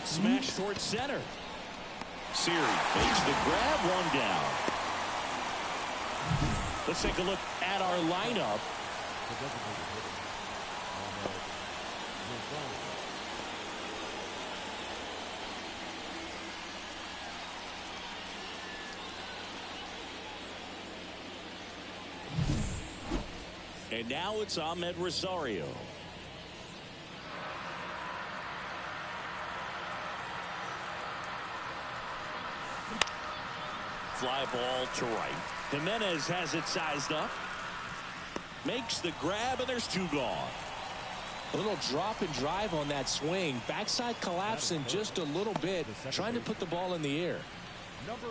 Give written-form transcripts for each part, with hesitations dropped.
That smash towards center. Siri makes the grab, one down. Let's take a look at our lineup. And now it's Ahmed Rosario. Fly ball to right. Jimenez has it sized up. Makes the grab, and there's two gone. A little drop and drive on that swing. Backside collapsing just a little bit, trying to put the ball in the air.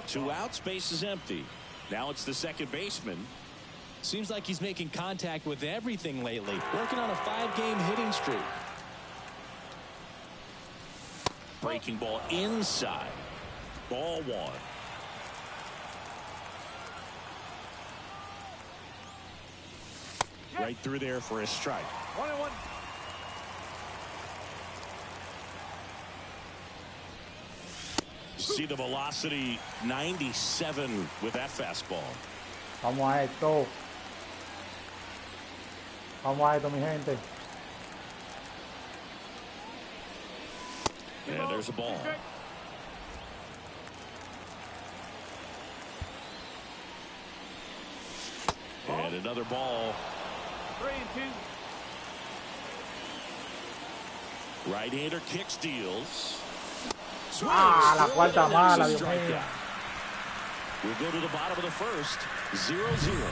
2 outs, base is empty. Now it's the second baseman. Seems like he's making contact with everything lately. Working on a 5-game hitting streak. Breaking ball inside. Ball 1. Right through there for a strike. 1-1. See the velocity, 97 with that fastball. Vamos a esto. Vamos a esto, mi gente. And there's a ball. And another ball. 3-2. Right-hander kick steals. La cuarta mala, Dios mío. We'll go to the bottom of the first. 0-0.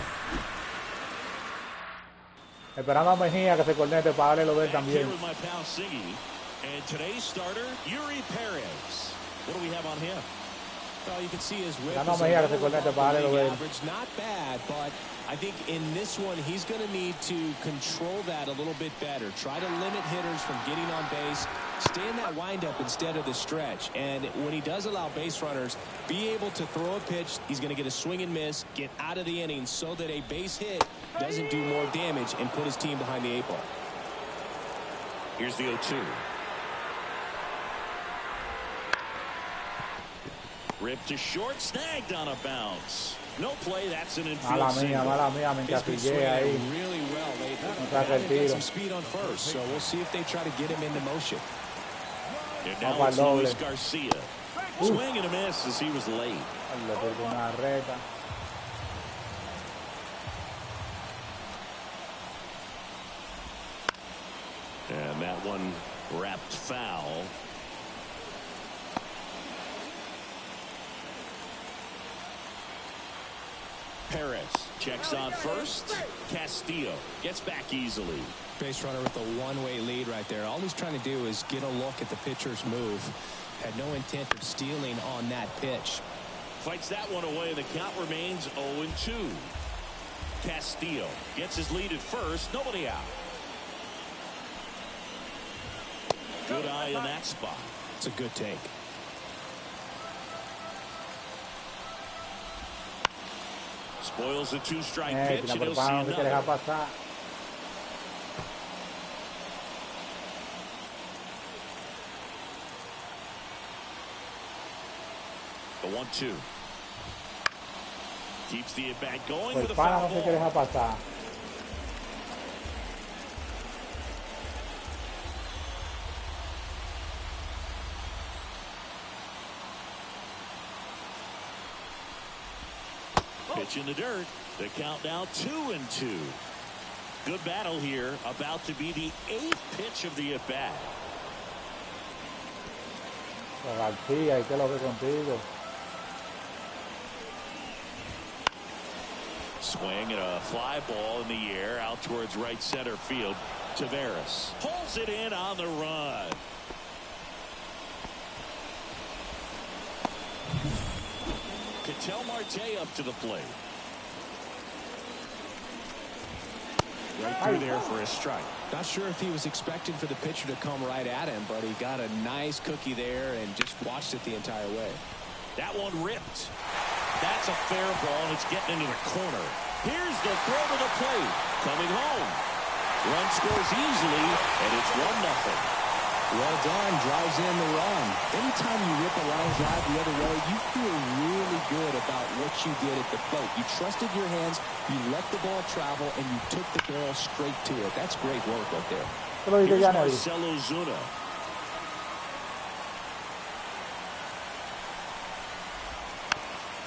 Esperando a Mejía que se cornete para darle lo de él también. Here with my pal Siggy. And today's starter, Yuri Perez. What do we have on him? Well, you can see his whip Esperando a Mejía que se cornete para darle lo de él. average. Not bad, but I think in this one, he's going to need to control that a little bit better. Try to limit hitters from getting on base. Stay in that windup instead of the stretch. And when he does allow base runners, be able to throw a pitch. He's going to get a swing and miss, get out of the inning so that a base hit doesn't do more damage and put his team behind the 8 ball. Here's the 0-2. Ripped to short, snagged on a bounce. No play, that's an infield single. Mala mía, me encasillé ahí. Really well. No saca el They got tiro. some speed on first, so we'll see if they try to get him into motion. And now it's Luis Garcia. Swing and a miss as he was late. Le pegó una reta. And that one wrapped foul. Perez checks on first. Castillo gets back easily. Base runner with a one-way lead right there. All he's trying to do is get a look at the pitcher's move. Had no intent of stealing on that pitch. Fights that one away. The count remains 0-2. Castillo gets his lead at first. Nobody out. Good eye in that spot. It's a good take. Spoils the 2-strike pitch. Si la And he'll see prepara, no se quiere dejar another. pasar. The 1-2. Keeps the at-bat going Pues with a pana foul no se quiere ball. dejar pasar. Pitch in the dirt. The count now 2-2. Good battle here. About to be the 8th pitch of the at-bat. García, ¿y qué es lo que contigo? Swing and a fly ball in the air out towards right center field. Taveras pulls it in on the run. Ketel Marte up to the plate. Right through there for a strike. Not sure if he was expecting for the pitcher to come right at him, but he got a nice cookie there and just watched it the entire way. That one ripped. That's a fair ball, and it's getting into the corner. Here's the throw to the plate. Coming home. Run scores easily, and it's 1-0. Well done. Drives in the run. Anytime you rip a line drive the other way, you feel really good about what you did at the plate. You trusted your hands, you let the ball travel, and you took the barrel straight to it. That's great work right there. Here's Marcelo Zuna.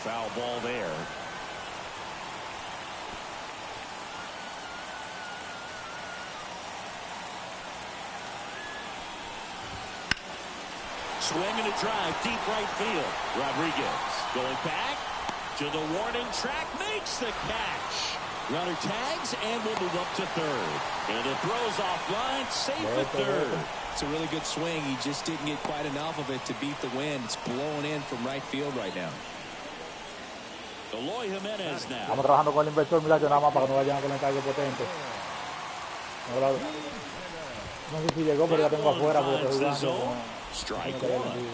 Foul ball there. Swinging a drive, deep right field. Rodriguez going back to the warning track, makes the catch. Runner tags and will move up to third. And it throws offline, safe at third. It's a really good swing. He just didn't get quite enough of it to beat the wind. It's blowing in from right field right now. Eloy Jimenez now. Estamos trabajando con el inversor, muchachos, nada más para que no vayan a conectar algo potente. No sé si llegó, pero ya tengo afuera porque estoy jugando. Strike one.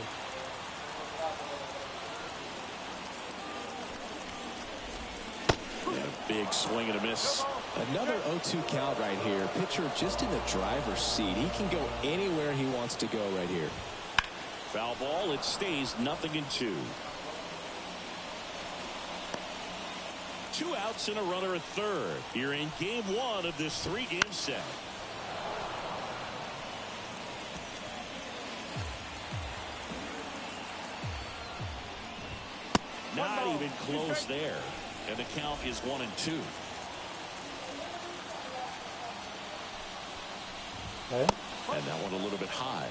Yeah, big swing and a miss. Another 0-2 count right here. Pitcher just in the driver's seat. He can go anywhere he wants to go right here. Foul ball. It stays 0-2. 2 outs and a runner at third. Here in game 1 of this 3-game set. Not even close there. And the count is 1-2. Okay. And that one a little bit high.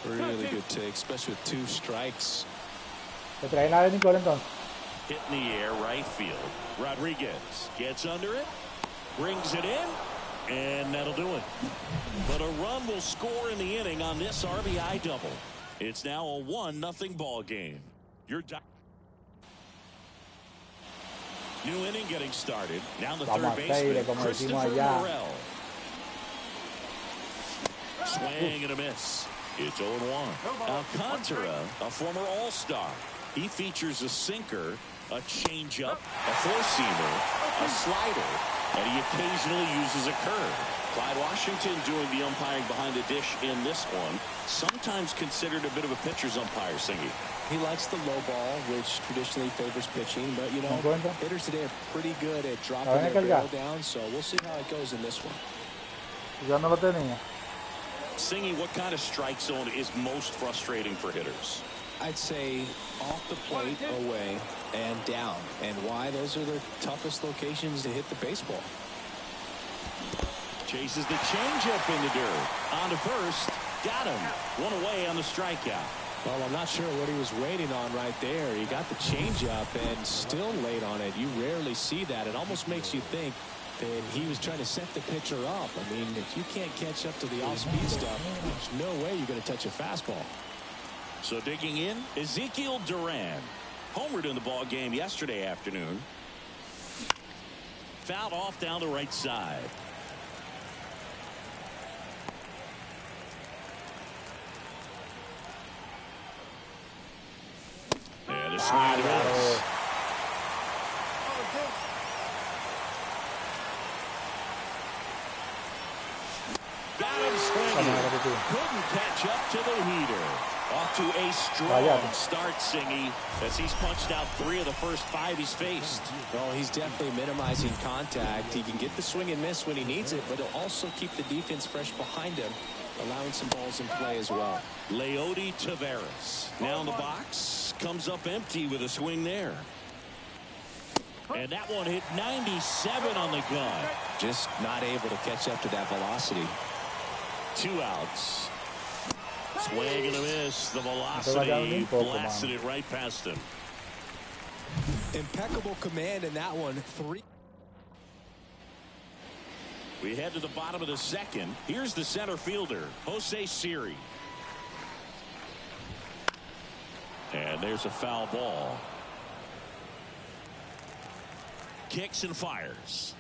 Really good take, especially with 2 strikes. ¿Te trae nada de Nicole entonces? Hit in the air, right field. Rodriguez gets under it, brings it in, and that'll do it. But a run will score in the inning on this RBI double. It's now a 1-0 ball game. New inning getting started. Now the third baseman, Christopher Morel. Swing and a miss. It's 0-1. Alcantara, a former All-Star. He features a sinker, a changeup, a four-seamer, a slider, and he occasionally uses a curve. Clyde Washington doing the umpiring behind the dish in this one. Sometimes considered a bit of a pitcher's umpire, Singy. He likes the low ball, which traditionally favors pitching, but, you know, hitters today are pretty good at dropping their barrel down, so we'll see how it goes in this one. Ya no lo tenía. Singy, what kind of strike zone is most frustrating for hitters? I'd say off the plate, away, and down. And why? Those are the toughest locations to hit the baseball. Chases the changeup in the dirt. On to first. Got him. One away on the strikeout. Well, I'm not sure what he was waiting on right there. He got the changeup and still late on it. You rarely see that. It almost makes you think that he was trying to set the pitcher up. I mean, if you can't catch up to the off-speed stuff, there's no way you're going to touch a fastball. So digging in, Ezekiel Duran. Homered in the ball game yesterday afternoon. Fouled off down the right side. And a swing and a miss. Got him swinging. Couldn't catch up to the heater. Off to a strong start, Singy, as he's punched out 3 of the first 5 he's faced. Well, he's definitely minimizing contact. He can get the swing and miss when he needs it, but he'll also keep the defense fresh behind him, allowing some balls in play as well. Leody Taveras now in the box, comes up empty with a swing there. And that one hit 97 on the gun. Just not able to catch up to that velocity. 2 outs. Swing and a miss. The velocity blasted it right past him. Impeccable command in that one. 3. We head to the bottom of the second. Here's the center fielder, Jose Siri. And there's a foul ball. Kicks and fires.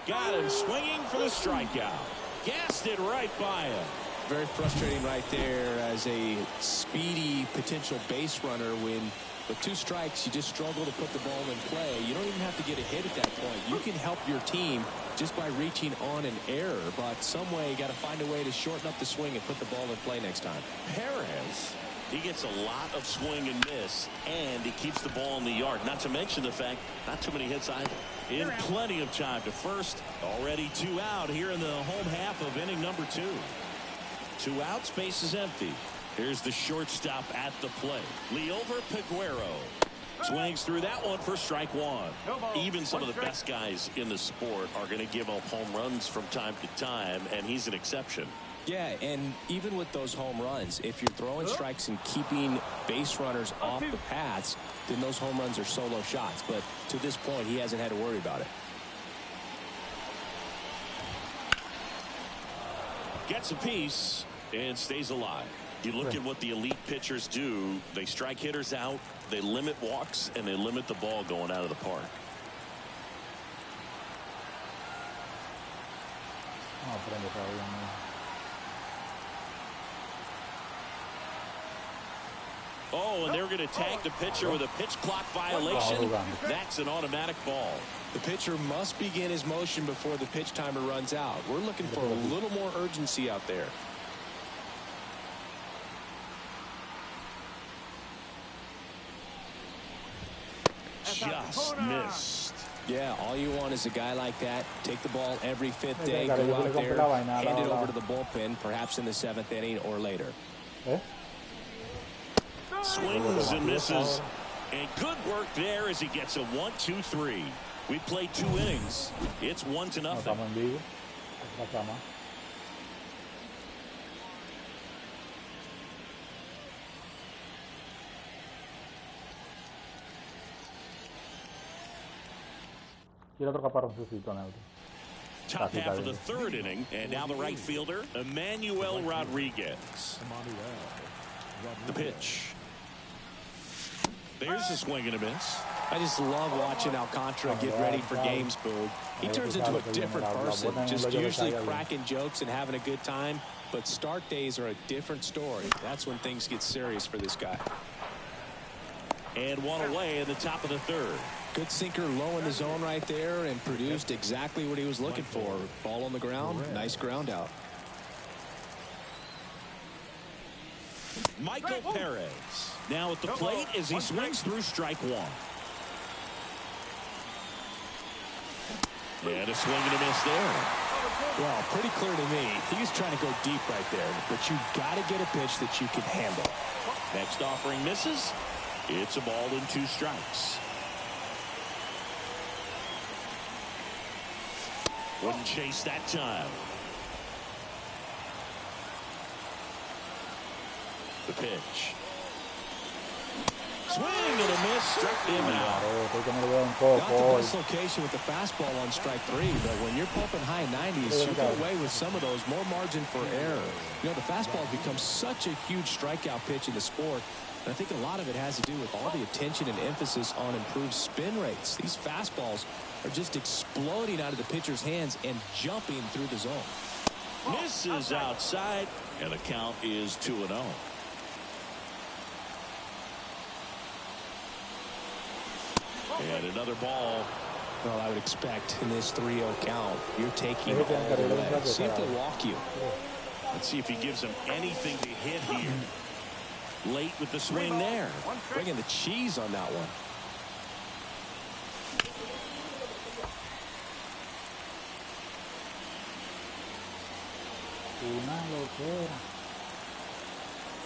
Got him swinging for the strikeout. Gassed it right by him. Very frustrating right there as a speedy potential base runner when with 2 strikes you just struggle to put the ball in play. You don't even have to get a hit at that point. You can help your team just by reaching on an error, but some way you got to find a way to shorten up the swing and put the ball in play next time. Perez, he gets a lot of swing and miss, and he keeps the ball in the yard. Not to mention the fact, not too many hits either. In plenty of time to first. Already 2 out here in the home half of inning number 2. 2 out, space is empty. Here's the shortstop at the plate. Liover Peguero swings through that one for strike 1. Even some of the best guys in the sport are going to give up home runs from time to time, and he's an exception. Yeah, and even with those home runs, if you're throwing strikes and keeping base runners off the paths, then those home runs are solo shots. But to this point, he hasn't had to worry about it. Gets a piece and stays alive. You look at what the elite pitchers do. They strike hitters out, they limit walks, and they limit the ball going out of the park. Oh, and they're going to tag the pitcher with a pitch clock violation. That's an automatic ball. The pitcher must begin his motion before the pitch timer runs out. We're looking for a little more urgency out there. Just missed. Yeah, all you want is a guy like that. Take the ball every 5th day, go out there, hand it over to the bullpen, perhaps in the 7th inning or later. Swings and misses. And good work there as he gets a 1-2-3. We played 2 innings. It's 1-0. Top half of the 3rd inning, and now the right fielder, Emmanuel Rodriguez. The pitch. There's a swing and a miss. I just love watching Alcantara get ready for games, Boog. He turns into a different person, just usually cracking jokes and having a good time. But start days are a different story. That's when things get serious for this guy. And 1 away in the top of the 3rd. Good sinker low in the zone right there and produced exactly what he was looking for. Ball on the ground, nice ground out. Michael Perez now at the plate as he swings through strike 1. And a swing and a miss there. Well, pretty clear to me. He's trying to go deep right there, but you got to get a pitch that you can handle. Next offering misses. It's a ball and 2 strikes. Wouldn't chase that time. The pitch. Swing and a miss. Struck him out. Got the dislocation with the fastball on strike 3, but when you're pumping high 90s, you get away with some of those, more margin for error. You know, the fastball has become such a huge strikeout pitch in the sport. And I think a lot of it has to do with all the attention and emphasis on improved spin rates. These fastballs are just exploding out of the pitcher's hands and jumping through the zone. Misses outside, and the count is 2-0. And another ball. Well, I would expect in this 3-0 count, you're taking all the way. See if they'll walk you. Let's see if he gives him anything to hit here. Late with the swing there. Bringing the cheese on that one.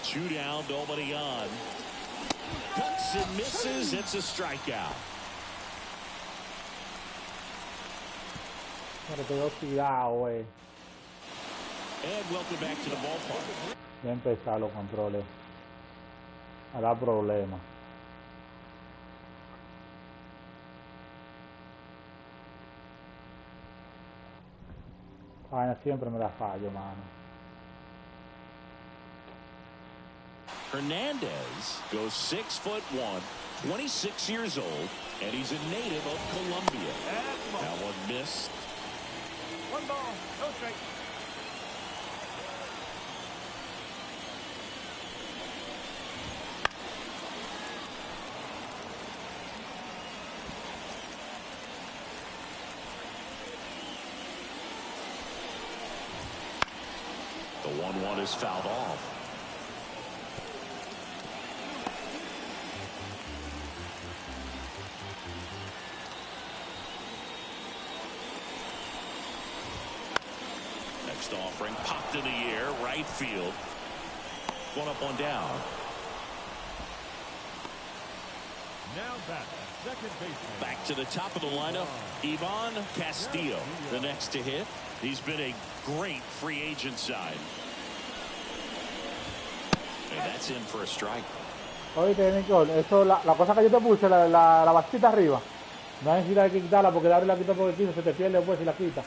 Two down, nobody on. Cuts and misses. It's a strikeout. And welcome back to the ballpark. Ya empezaron los controles a dar problemas. Siempre me da fallo, mano. Hernandez goes 6'1", 26 years old, and he's a native of Colombia. That one missed. 1 ball, no strike. 1-1 is fouled off. Next offering popped in the air, right field. One up, one down. Now second baseman. Back to the top of the lineup, Ivan Castillo, the next to hit. He's been a great free agent sign. And that's in for a strike. Oíste, Nicole, eso, la cosa que yo te puse, la vasquita arriba, no hay necesidad de quitarla porque David la quita porque quiso, se te pierde después si la quita.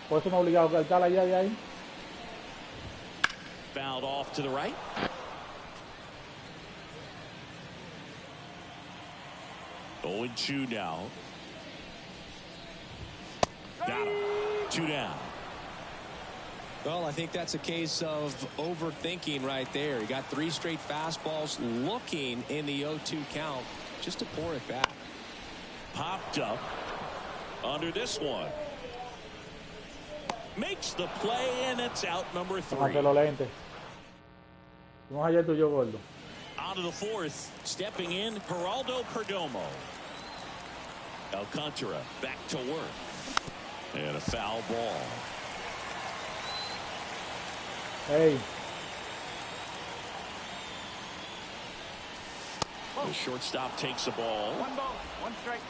Por eso no es obligado a quitarla ya de ahí. Fouled off to the right. Oh, and 2 now. Got him. 2 down. Well, I think that's a case of overthinking right there. He got 3 straight fastballs looking in the 0-2 count just to pour it back. Popped up under this one. Makes the play, and it's out number 3. Ante los lentes. Vamos ayer tuyo, gordo. Out of the 4th, stepping in, Geraldo Perdomo. Alcantara back to work. And a foul ball. Hey. The shortstop takes the ball. 1 ball, 1 strike.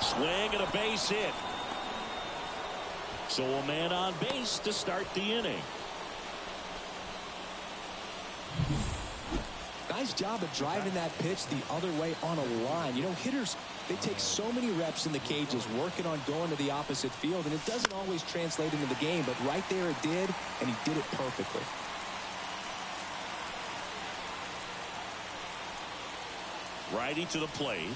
Swing and a base hit. So a man on base to start the inning. Nice job of driving that pitch the other way on a line. You know, hitters, they take so many reps in the cages working on going to the opposite field, and it doesn't always translate into the game, but right there it did, and he did it perfectly. Righty to the plate.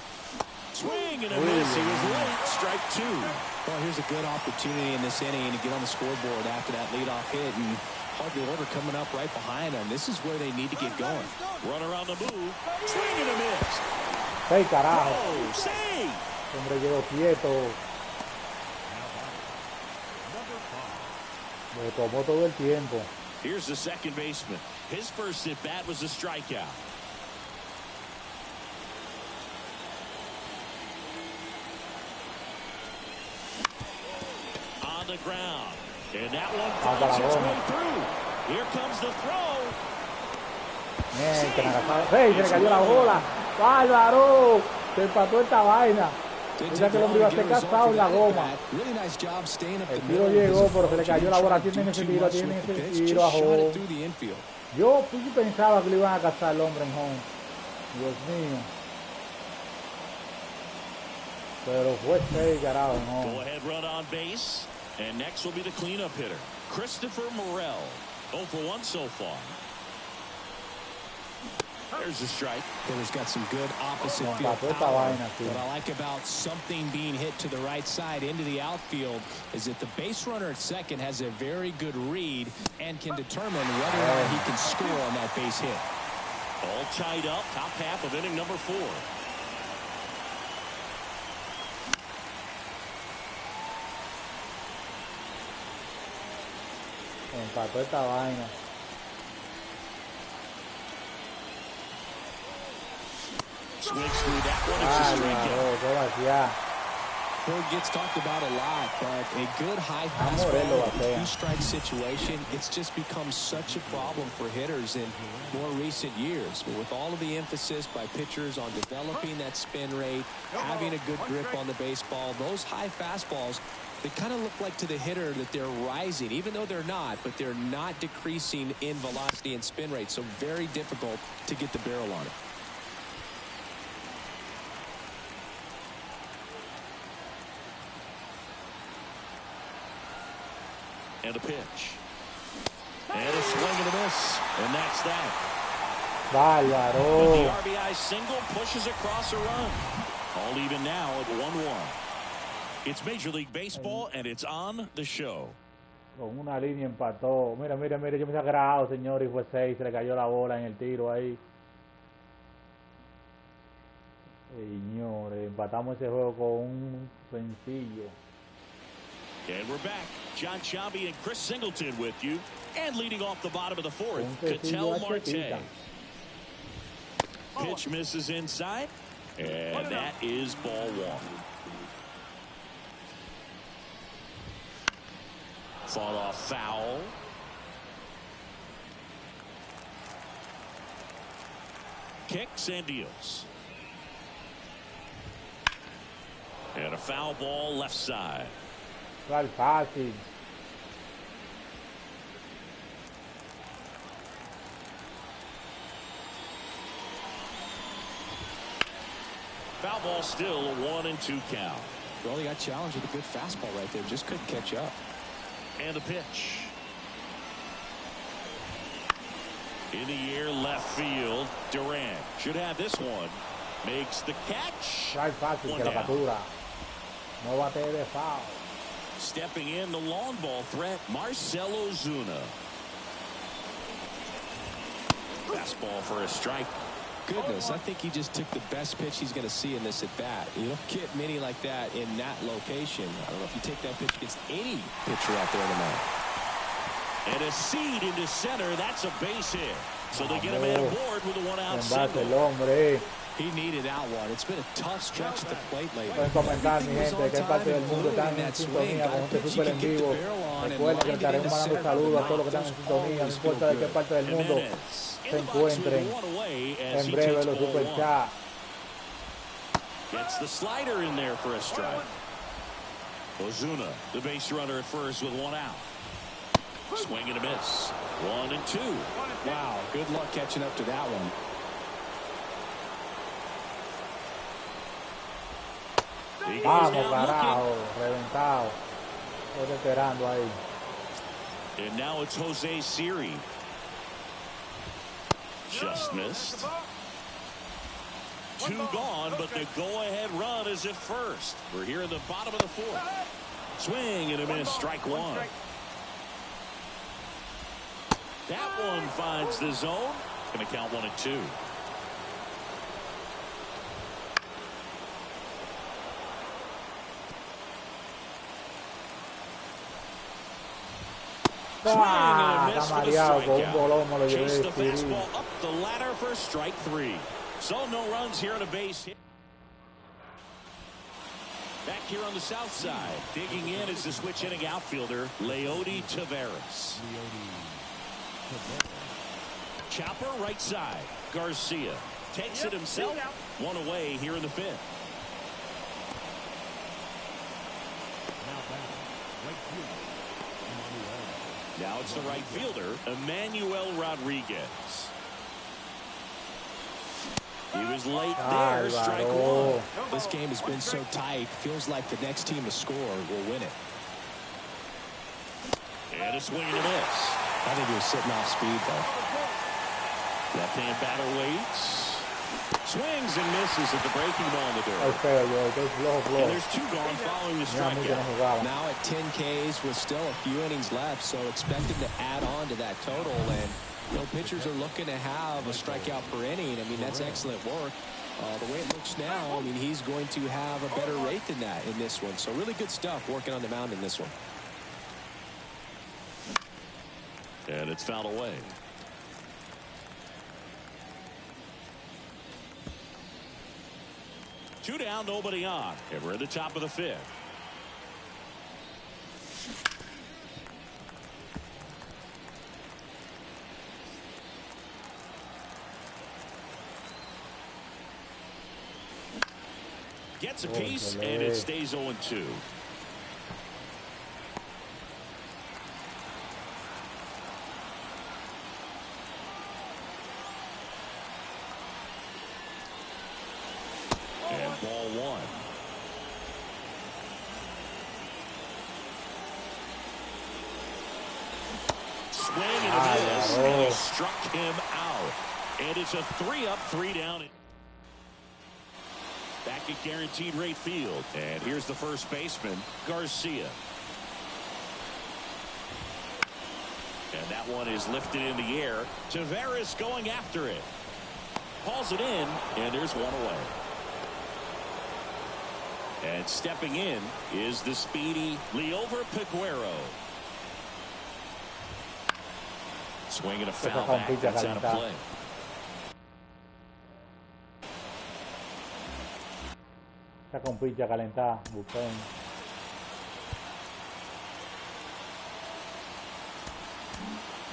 Swing and a miss. He was late. Strike 2. Well, here's a good opportunity in this inning to get on the scoreboard after that leadoff hit, and hard order coming up right behind them. This is where they need to get going. Runner on the move. Swing and a miss. Hey, carajo. Oh, save. Hombre, quedó quieto. Me tomó todo el tiempo. Here's the second baseman. His first at bat was a strikeout. On the ground. And that one finds its way through. Here comes the throw. Hey, se le cayó la bola. ¡Bárbaro! Se empató esta vaina. Mira que el hombre iba a ser casado en la goma. El tiro llegó, pero se le cayó la bola. Tienen ese tiro, ajo. Yo pensaba que le iban a cazar el hombre en home. Dios mío. Pero fue 6, carajo, no. Go ahead run on base. And next will be the cleanup hitter, Christopher Morel. 0 for 1 so far. There's a strike. Hitter's got some good opposite field power. What I like about something being hit to the right side into the outfield is that the base runner at second has a very good read and can determine whether or not he can score on that base hit. All tied up, top half of inning number 4. Empató esta vaina. Swings through that one. It's a strikeout. Bird gets talked about a lot, but a good high fastball two-strike situation, it's just become such a problem for hitters in more recent years. But with all of the emphasis by pitchers on developing that spin rate, having a good grip on the baseball, those high fastballs, they kind of look like to the hitter that they're rising, even though they're not, but they're not decreasing in velocity and spin rate. So very difficult to get the barrel on it. And a pitch. And a swing and a miss. And that's that. Bárbaro. The RBI single pushes across a run. All even now at 1-1. It's Major League Baseball, and it's on the show. Con una línea empató. Mira, yo me he agarrado, señor, y fue 6. Se le cayó la bola en el tiro ahí. Señores, empatamos ese juego con un sencillo. And we're back. John Sciambi and Chris Singleton with you. And leading off the bottom of the fourth, Ketel Marte. Pitch misses inside. And that is ball one. Fought off foul. Kicks and deals. And a foul ball left side. Right passing. Foul ball still a 1-2 count. Well, he got challenged with a good fastball right there. Just couldn't catch up. And a pitch. In the air, left field. Durant should have this one. Makes the catch. Right passing, que la captura. No bate de foul. Stepping in the long ball threat, Marcell Ozuna. Fastball for a strike. Goodness, I think he just took the best pitch he's going to see in this at bat. You don't get many like that in that location. I don't know if you take that pitch against any pitcher out there tonight. And a seed into center. That's a base hit. So they get a man aboard with a one-out single. He needed that one. It's been a tough stretch at the plate lately. Pueden comentar, mi gente, que es parte del mundo. Están en sintonía con este super en vivo. Recuerden que estaremos mandando saludos a todos los que están en sintonía. No importa de qué parte del mundo se encuentren. En breve los super chat. Gets the slider in there for a strike. Ozuna, the base runner at first with one out. Swing and a miss. 1-2. Wow, good luck catching up to that one. Vamos, carajo, reventado. Estoy esperando ahí. And now it's Jose Siri. Just missed. 2 gone, but the go-ahead run is at first. We're here in the bottom of the fourth. Swing and a miss, strike one. That one finds the zone. Going to count 1-2. Está mareado con un bolón, me lo llevé. Chase the fastball up the ladder for strike 3. So no runs here on a base hit. Back here on the south side, digging in is the switch hitting outfielder, Leody Taveras. Chopper right side. Garcia takes it himself. One away here in the fifth. Now it's the right fielder, Emmanuel Rodriguez. He was late there, strike one. This game has been so tight, feels like the next team to score will win it. And a swing and a miss. I think he was sitting off speed, though. Left-hand batter waits. Swings and misses at the breaking ball in the dirt. And there's 2 gone following the strikeout. Now at 10 Ks with still a few innings left, so expected to add on to that total. And you know, pitchers are looking to have a strikeout per inning. I mean, that's excellent work. The way it looks now, I mean, he's going to have a better rate than that in this one. So really good stuff working on the mound in this one. And it's fouled away. Two down, nobody on. And we're at the top of the fifth. Gets a piece, and it stays 0-2. And ball one. Swing and a miss, and he struck him out. And it's a 3-up, 3-down. Back at guaranteed rate field. And here's the first baseman, Garcia. And that one is lifted in the air. Taveras going after it. Hauls it in, and there's one away. And stepping in is the speedy Liover Peguero. Swinging a foul back. That's out of play. Está con picha calentada, Buffon.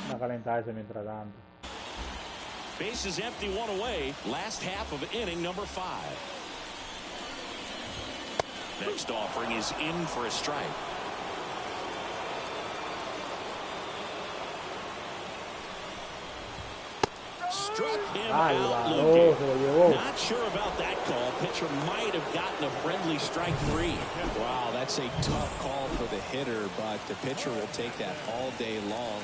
Está calentada ese mientras tanto. Base is empty, one away. Last half of inning number 5. Next offering is in for a strike. Struck him out looking. Not sure about that call. Pitcher might have gotten a friendly strike 3. Wow, that's a tough call for the hitter, but the pitcher will take that all day long.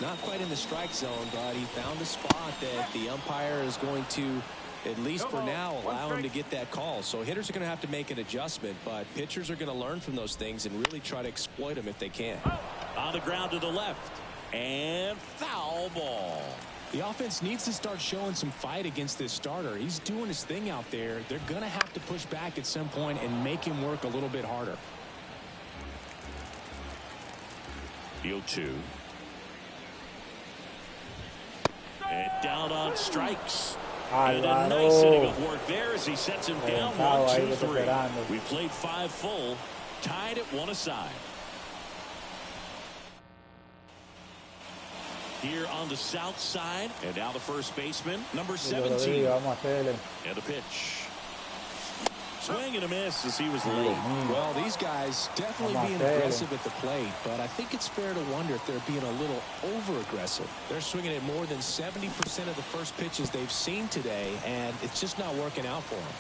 Not quite in the strike zone, but he found a spot that the umpire is going to, at least for now, allow him to get that call. So hitters are going to have to make an adjustment, but pitchers are going to learn from those things and really try to exploit them if they can. On the ground to the left. And foul ball. The offense needs to start showing some fight against this starter. He's doing his thing out there. They're going to have to push back at some point and make him work a little bit harder. The 0-2. And down on strikes. And a nice inning of work there as he sets him down 1-2-3. We played 5 full, tied at 1 aside. Here on the south side, and now the first baseman, number 17. And a pitch. Swing and a miss as he was late. Well, these guys definitely being aggressive at the plate, but I think it's fair to wonder if they're being a little over-aggressive. They're swinging at more than 70% of the first pitches they've seen today, and it's just not working out for them.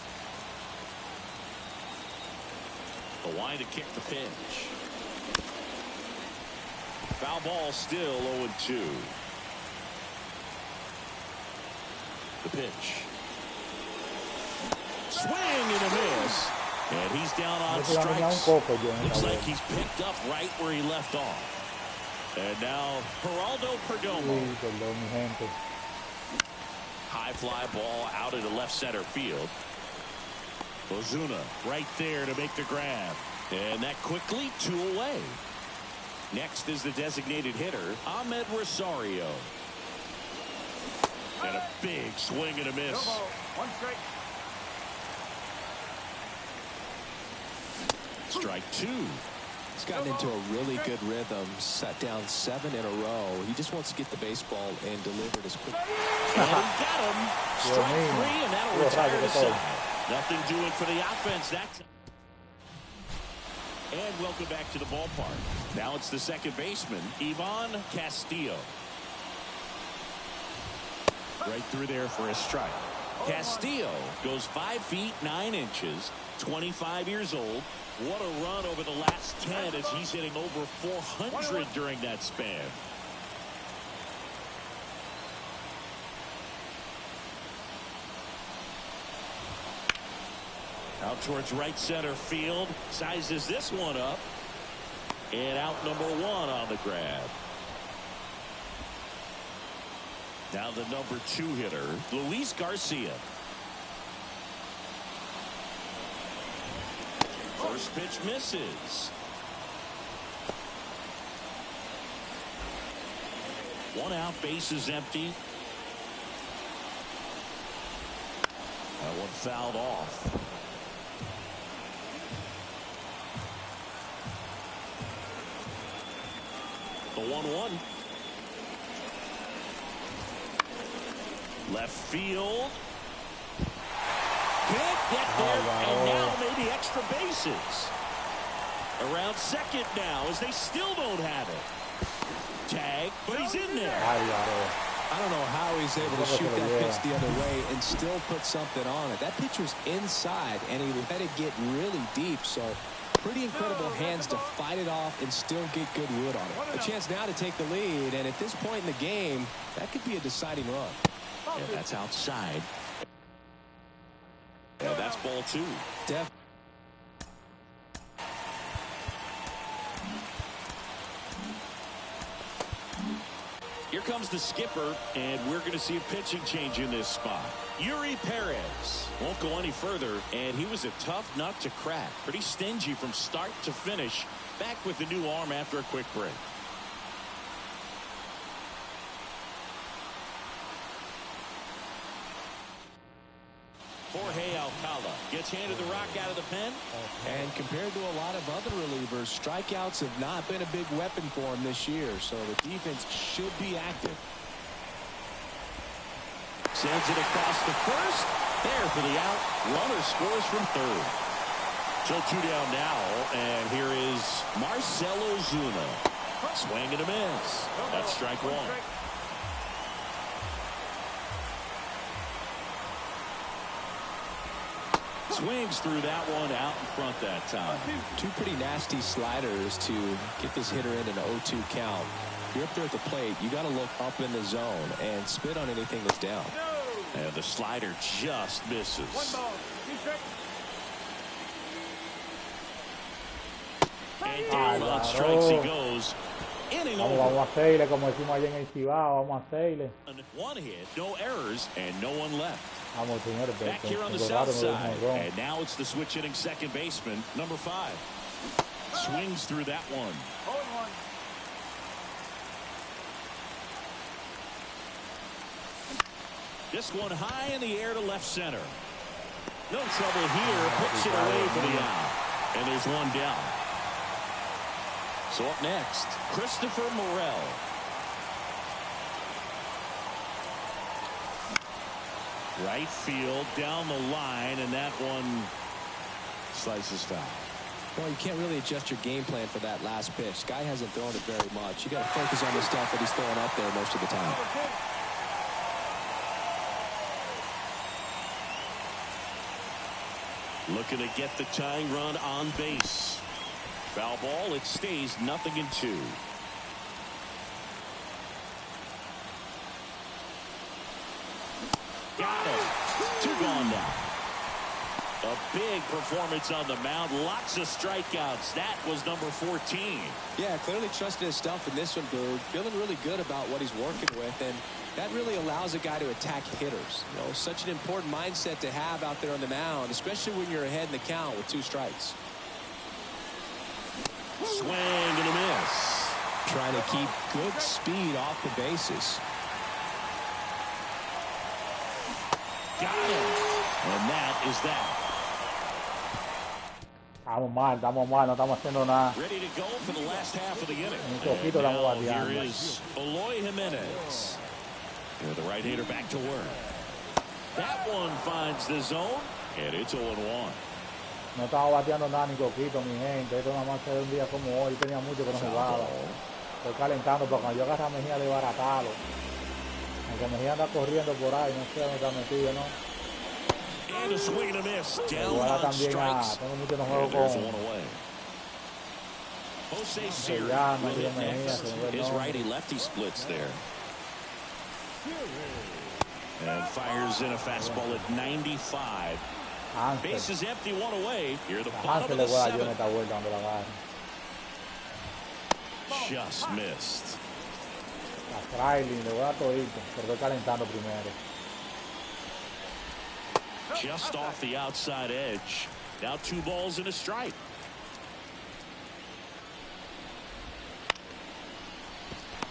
The line to kick the pitch. Foul ball still 0-2. The pitch. Swing and a miss. And he's down on strikes. Looks like he's picked up right where he left off. And now Geraldo Perdomo. High fly ball out into left center field. Ozuna right there to make the grab. And that quickly 2 away. Next is the designated hitter, Ahmed Rosario. And a big swing and a miss. 1 strike. Strike 2. He's gotten into a really good rhythm, set down 7 in a row. He just wants to get the baseball and deliver it as quick. And he got him. Strike 3, and that'll retire the side. Nothing doing for the offense. That's. And welcome back to the ballpark. Now it's the second baseman, Ivan Castillo. Right through there for a strike. Castillo goes 5 feet 9 inches, 25 years old. What a run over the last 10 as he's hitting over 400 during that span. Out towards right center field. Sizes this one up. And out number 1 on the grab. Now the number 2 hitter, Luis Garcia. First pitch misses. 1 out, base is empty. That one fouled off. The 1-1. Left field. Can't get there, and now maybe extra bases. Around second now as they still don't have it. Tag, but he's in there. I don't know how he's able to shoot that pitch the other way and still put something on it. That pitch was inside, and he let it get really deep, so pretty incredible hands to fight it off and still get good wood on it. A chance now to take the lead, and at this point in the game, that could be a deciding run. Yeah, that's outside. Yeah, that's ball 2. Here Here comes the skipper, and we're going to see a pitching change in this spot. Yuri Perez won't go any further, and he was a tough nut to crack. Pretty stingy from start to finish. Back with the new arm after a quick break. Jorge Alcala gets handed the rock out of the pen. And compared to a lot of other relievers, strikeouts have not been a big weapon for him this year, so the defense should be active. Sends it across the first. There for the out. Runner scores from third. So 2 down now, and here is Marcell Ozuna. Swing and a miss. That's strike one. Swings through that one out in front that time. Two pretty nasty sliders to get this hitter in an 0-2 count. If you're up there at the plate, you got to look up in the zone and spit on anything that's down. And the slider just misses. 1 ball, 2 strikes. And down on strikes he goes. Vamos a hacerle, como decimos allá en el Cibao, vamos a hacerle. One hit, no errors, and no one left. Vamos, señores, back here on the south side. And now it's the switch hitting second baseman, number 5. Swings through that one. 0-1. This one high in the air to left center. No trouble here. Puts it away for the out. And there's one down. So up next, Christopher Morel. Right field down the line, and that one slices foul. Well, you can't really adjust your game plan for that last pitch. Guy hasn't thrown it very much. You got to focus on the stuff that he's throwing up there most of the time. Looking to get the tying run on base. Foul ball. It stays 0-2. Got it. 2 gone now. A big performance on the mound. Lots of strikeouts. That was number 14. Yeah, clearly trusted his stuff in this one, Boog. Feeling really good about what he's working with, and that really allows a guy to attack hitters. You know, such an important mindset to have out there on the mound, especially when you're ahead in the count with 2 strikes. Swing and a miss. Trying to keep good speed off the bases. Got him. And that is that. Estamos mal, no estamos haciendo nada. Ready to go for the last half of the inning. Un poquito estamos bateando. Here is Eloy Jimenez. Here the right-hander back to work. That one finds the zone, and it's 0-1. No estaba bateando nada ni coquito, mi gente. Esto nada más se ve un día como hoy. Tenía mucho que no jugaba. Estoy calentando, pero cuando yo agarro a Mejía de baratalo. Aunque Mejía anda corriendo por ahí, no sé dónde está metido, ¿no? And a swing and a miss. Down Ahora on también strikes. tengo mucho no juego And there's con one away. Jose Siri llama, will hit Mejía, next. se me ve el His nombre. righty-lefty splits there. And fires in a fastball at 95. Base is empty, 1 away. Here the bottom of the 7th. Just missed. Just off the outside edge. Now 2 balls and a strike.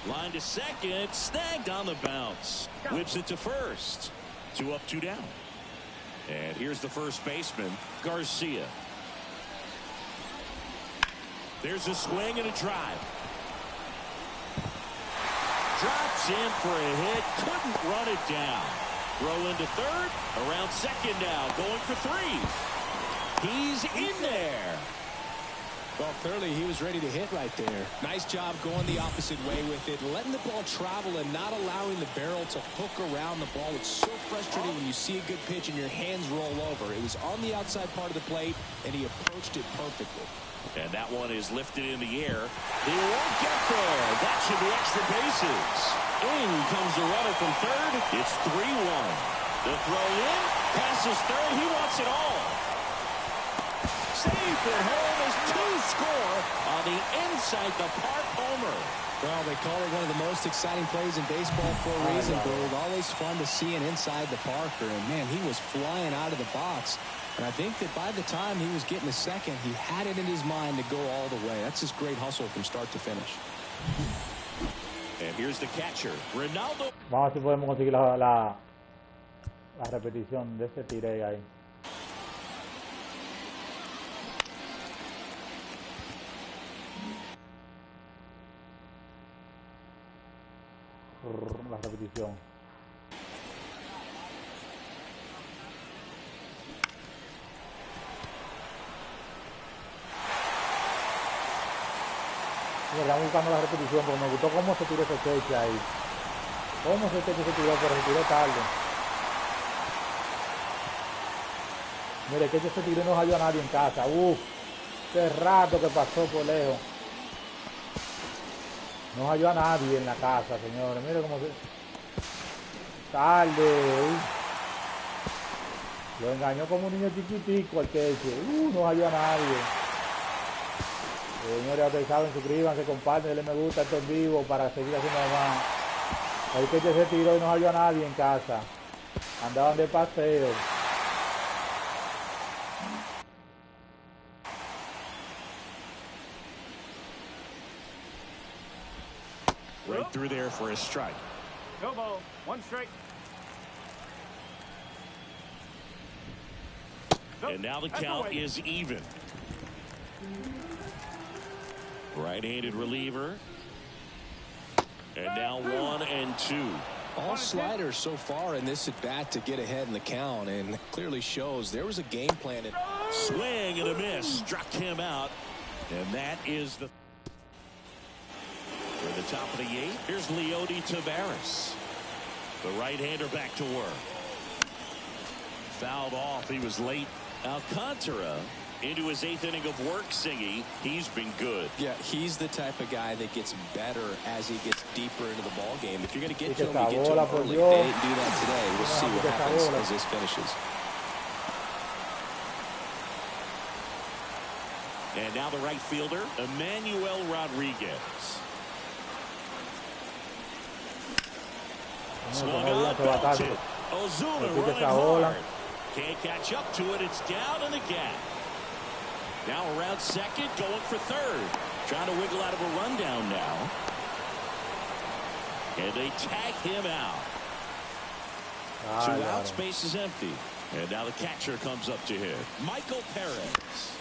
Line to second. Snagged on the bounce. Whips it to first. 2 up, 2 down. And here's the first baseman, Garcia. There's a swing and a drive. Drops in for a hit. Couldn't run it down. Throw into third. Around second now. Going for 3. He's in there. Well, clearly he was ready to hit right there. Nice job going the opposite way with it, letting the ball travel and not allowing the barrel to hook around the ball. It's so frustrating when you see a good pitch and your hands roll over. It was on the outside part of the plate, and he approached it perfectly. And that one is lifted in the air. He won't get there. That should be extra bases. In comes the runner from third. It's 3-1. The throw in, passes third. He wants it all. safe at home as two score on the inside the park homer. Well, they call it one of the most exciting plays in baseball for a reason, Boog. Always fun to see an inside the Parker. And, man, he was flying out of the box. And I think that by the time he was getting a second, he had it in his mind to go all the way. That's just great hustle from start to finish. And here's the catcher, Ronaldo. Vamos a ver si podemos conseguir la repetición de ese tire ahí. La repetición. Estamos buscando la repetición porque me gustó cómo se tiró ese cheche ahí. Cómo ese cheche se tiró, pero se tiró tarde. Mire, que ese tiró y no halló a nadie en casa. Qué rato que pasó por lejos. No halló a nadie en la casa, señores. Mire cómo se... Tarde. Lo engañó como un niño chiquitico al queche. No halló a nadie. Señores, ya ustedes saben, suscríbanse, comparten, denle me gusta, esto en vivo para seguir haciendo más. El queche se tiró y no halló a nadie en casa. Andaban de paseo. Right through there for a strike. No ball. One strike. And now the count is even. Right-handed reliever. And now 1-2. All sliders so far in this at-bat to get ahead in the count, and clearly shows there was a game plan. Swing and a miss. Struck him out. And that is the... For the top of the eighth, here's Leody Taveras. The right-hander back to work. Fouled off. He was late. Alcantara into his eighth inning of work, Singy. He's been good. Yeah, he's the type of guy that gets better as he gets deeper into the ball game. If you're going to get to him, you get to him early. They didn't do that today. We'll see what happens as this finishes. And now the right fielder, Emmanuel Rodriguez. Swung on, belted. Ozuna running hard. Can't catch up to it. It's down in the gap. Now around second, going for third. Trying to wiggle out of a rundown now. And they tag him out. Two out, space is empty. And now the catcher comes up to hit. Michael Perez.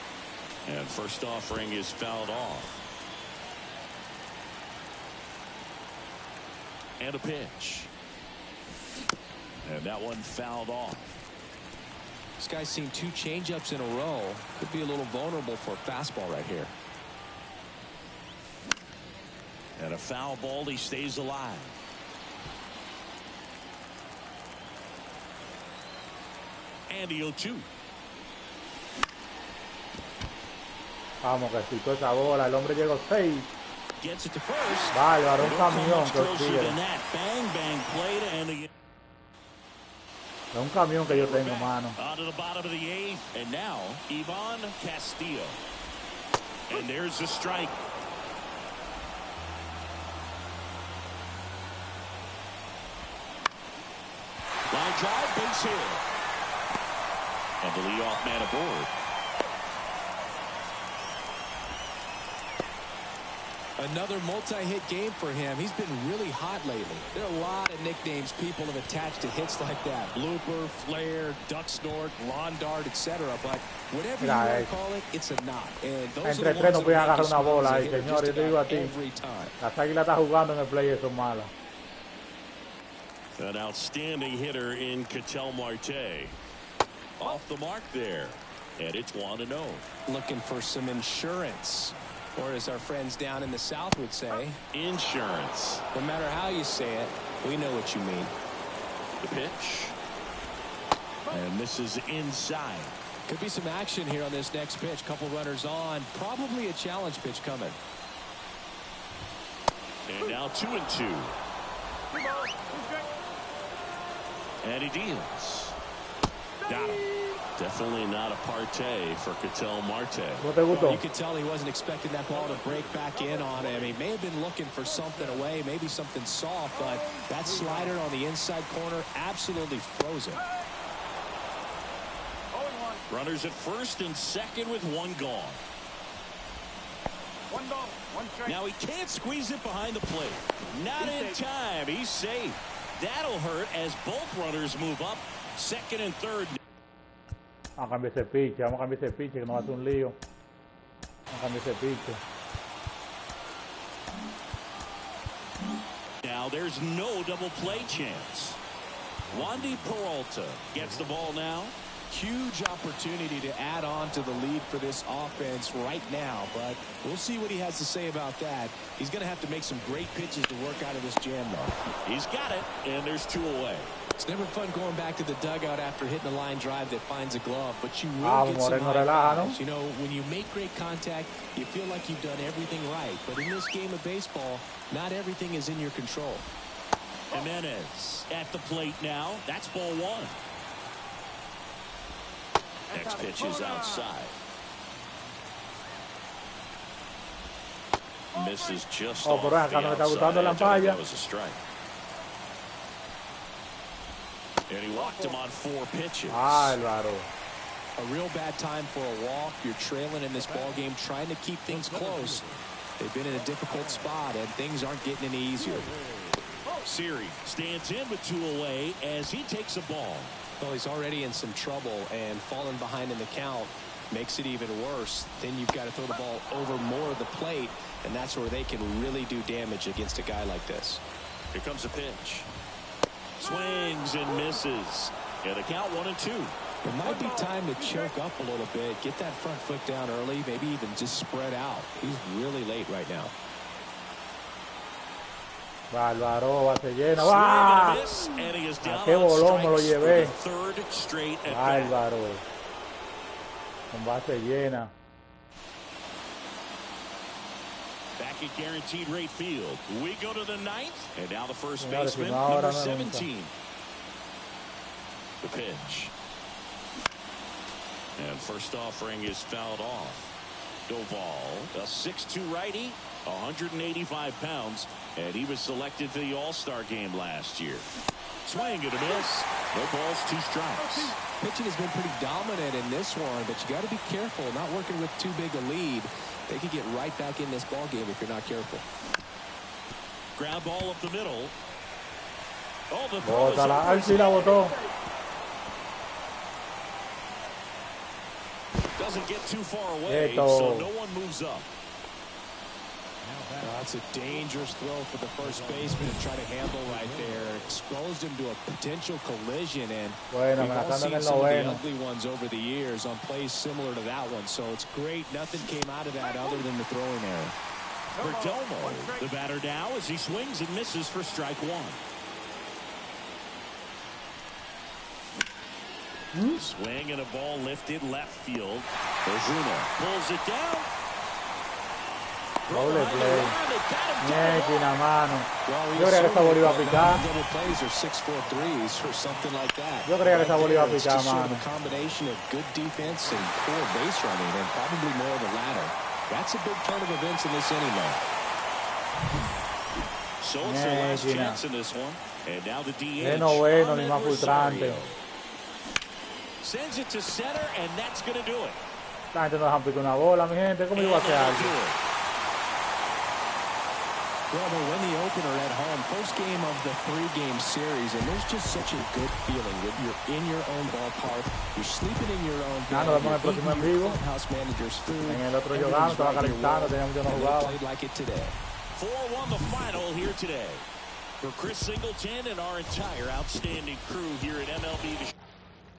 And first offering is fouled off. And a pitch. And that one fouled off. This guy's seen two changeups in a row. Could be a little vulnerable for a fastball right here. And a foul ball, he stays alive. And the 0-2. Vamos, que quitó esa bola. El hombre llegó 6. Gets it to first. Bárbaro, un camión que sigue. Bang, bang play to end the... Es un camión que yo tengo, mano. On to the bottom of the eighth, and now Ivan Castillo. And there's the strike. Line drive, base hit. And the leadoff man aboard. Another multi-hit game for him. He's been really hot lately. There are a lot of nicknames people have attached to hits like that. Blooper, flare, duck snort, lawn dart, etc. But whatever you want to call it, it's a knot. And those Entre tres no pueden agarrar una bola ahí, señor. Yo te digo a ti. Las águilas están jugando en el play y son malas. An outstanding hitter in Ketel Marte. Off the mark there. And it's 1-0. Looking for some insurance. Or as our friends down in the South would say, insurance. No matter how you say it, we know what you mean. The pitch. And this is inside. Could be some action here on this next pitch. Couple runners on. Probably a challenge pitch coming. And now 2-2. And he deals. Got him. Definitely not a partay for Ketel Marte. Well, you could tell he wasn't expecting that ball to break back in on him. He may have been looking for something away, maybe something soft, but that slider on the inside corner absolutely froze him. Runners at first and second with one gone. One ball, one strike. Now he can't squeeze it behind the plate. Not in time. He's safe. That'll hurt as both runners move up. Second and third. Vamos a cambiar ese pitch, vamos a cambiar ese pitch que nos hace un lío. Vamos a cambiar ese pitch. Now there's no double play chance. Wandy Pelota gets the ball now. Huge opportunity to add on to the lead for this offense right now, but we'll see what he has to say about that. He's going to have to make some great pitches to work out of this jam, though. He's got it, and there's two away. It's never fun going back to the dugout after hitting a line drive that finds a glove, but you will get some high fives. You know, when you make great contact, you feel like you've done everything right. But in this game of baseball, not everything is in your control. Jimenez at the plate now. That's ball one. Next pitch is outside. Misses just off the outside. That was a strike. And he walked him on 4 pitches. Álvaro. A real bad time for a walk. You're trailing in this ball game, trying to keep things close. They've been in a difficult spot, and things aren't getting any easier. Siri stands in with 2 away as he takes a ball. Well, he's already in some trouble, and falling behind in the count makes it even worse. Then you've got to throw the ball over more of the plate, and that's where they can really do damage against a guy like this. Here comes a pitch. Swings and misses. And a count 1-2. It might be time to choke up a little bit, get that front foot down early, maybe even just spread out. He's really late right now. Álvaro, base llena. ¡Wow! ¿A qué bolón me lo llevé? Álvaro. Con base llena. Back at guaranteed rate field. We go to the 9th. And now the first baseman, number 17. The pitch. And first offering is fouled off. Doval, a 6'2" righty, 185 pounds, and he was selected for the All-Star game last year. Swing and a miss. No balls, 2 strikes. Pitching has been pretty dominant in this one, but you got to be careful, not working with too big a lead. They could get right back in this ball game if you're not careful. Ground ball up the middle. Oh, the botó. Doesn't get too far away, so no one moves up. That's a dangerous throw for the first baseman to try to handle right there. Exposed him to a potential collision, and we've all seen some of the ugly ones over the years on plays similar to that one. So it's great. Nothing came out of that other than the throwing error. Perdomo, the batter now, as he swings and misses for strike 1. Swing and a ball lifted left field. Ozuna pulls it down. Doble play. Ñequina, mano. Yo creía que esa bola iba a picar. Double plays or 6-4 threes or something like that. Yo creía que esa bola iba a picar, mano. A combination of good defense and poor base running, and probably more of the latter. That's a big turn of events in this inning, though. So it's their last chance in this one. And now the DH. Bueno, ni más frustrante. Sends it to center, and that's going to do it. La gente no deja picar una bola, mi gente. ¿Cómo iba a hacer algo? Well, they win the opener at home. First game of the 3-game series, and there's just such a good feeling. You're in your own ballpark. You're sleeping in your own bed. Nos vemos en el próximo en vivo. House manager's food. En el otro jugando, estaba calentando, teníamos que no jugaba. Played like it today. 4-1 the final here today. For Chris Singleton and our entire outstanding crew here at MLB.